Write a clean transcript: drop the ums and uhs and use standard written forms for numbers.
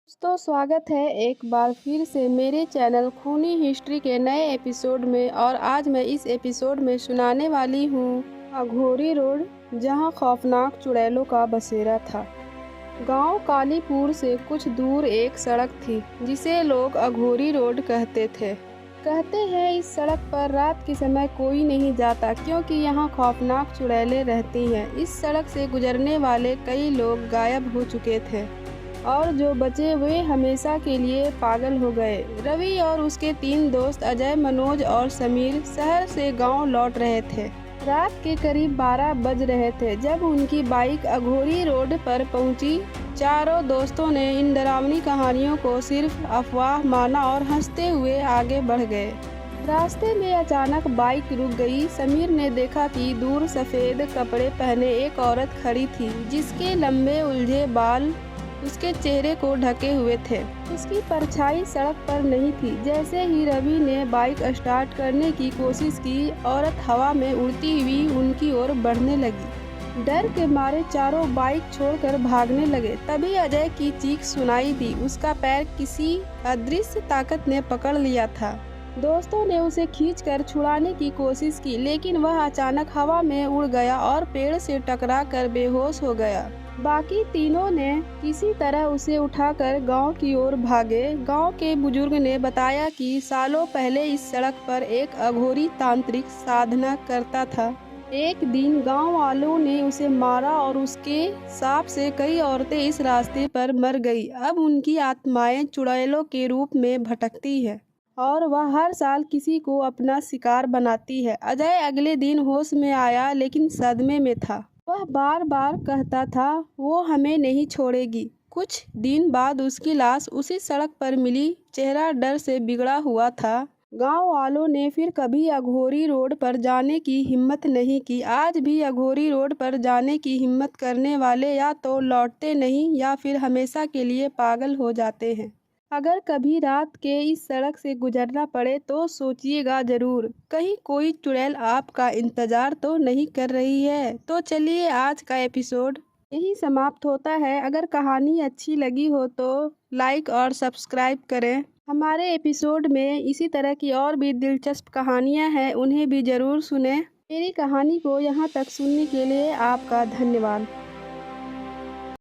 दोस्तों स्वागत है एक बार फिर से मेरे चैनल खूनी हिस्ट्री के नए एपिसोड में। और आज मैं इस एपिसोड में सुनाने वाली हूँ अघोरी रोड, जहाँ खौफनाक चुड़ैलों का बसेरा था। गांव कालीपुर से कुछ दूर एक सड़क थी जिसे लोग अघोरी रोड कहते थे। कहते हैं इस सड़क पर रात के समय कोई नहीं जाता क्योंकि यहाँ खौफनाक चुड़ैलें रहती हैं। इस सड़क से गुजरने वाले कई लोग गायब हो चुके थे और जो बचे वे हमेशा के लिए पागल हो गए। रवि और उसके 3 दोस्त अजय, मनोज और समीर शहर से गांव लौट रहे थे। रात के करीब 12 बज रहे थे जब उनकी बाइक अघोरी रोड पर पहुंची। चारों दोस्तों ने इन डरावनी कहानियों को सिर्फ अफवाह माना और हंसते हुए आगे बढ़ गए। रास्ते में अचानक बाइक रुक गई। समीर ने देखा कि दूर सफ़ेद कपड़े पहने एक औरत खड़ी थी जिसके लंबे उलझे बाल उसके चेहरे को ढके हुए थे। उसकी परछाई सड़क पर नहीं थी। जैसे ही रवि ने बाइक स्टार्ट करने की कोशिश की, औरत हवा में उड़ती हुई उनकी ओर बढ़ने लगी। डर के मारे चारों बाइक छोड़कर भागने लगे। तभी अजय की चीख सुनाई दी। उसका पैर किसी अदृश्य ताकत ने पकड़ लिया था। दोस्तों ने उसे खींचकर छुड़ाने की कोशिश की, लेकिन वह अचानक हवा में उड़ गया और पेड़ से टकराकर बेहोश हो गया। बाकी तीनों ने किसी तरह उसे उठाकर गांव की ओर भागे। गांव के बुजुर्ग ने बताया कि सालों पहले इस सड़क पर एक अघोरी तांत्रिक साधना करता था। एक दिन गांव वालों ने उसे मारा और उसके शाप से कई औरतें इस रास्ते पर मर गई। अब उनकी आत्माएं चुड़ैलों के रूप में भटकती है और वह हर साल किसी को अपना शिकार बनाती है। अजय अगले दिन होश में आया लेकिन सदमे में था। वह बार बार कहता था वो हमें नहीं छोड़ेगी। कुछ दिन बाद उसकी लाश उसी सड़क पर मिली। चेहरा डर से बिगड़ा हुआ था। गांव वालों ने फिर कभी अघोरी रोड पर जाने की हिम्मत नहीं की। आज भी अघोरी रोड पर जाने की हिम्मत करने वाले या तो लौटते नहीं या फिर हमेशा के लिए पागल हो जाते हैं। अगर कभी रात के इस सड़क से गुजरना पड़े तो सोचिएगा जरूर, कहीं कोई चुड़ैल आपका इंतजार तो नहीं कर रही है। तो चलिए आज का एपिसोड यही समाप्त होता है। अगर कहानी अच्छी लगी हो तो लाइक और सब्सक्राइब करें। हमारे एपिसोड में इसी तरह की और भी दिलचस्प कहानियां हैं, उन्हें भी ज़रूर सुनें। मेरी कहानी को यहाँ तक सुनने के लिए आपका धन्यवाद।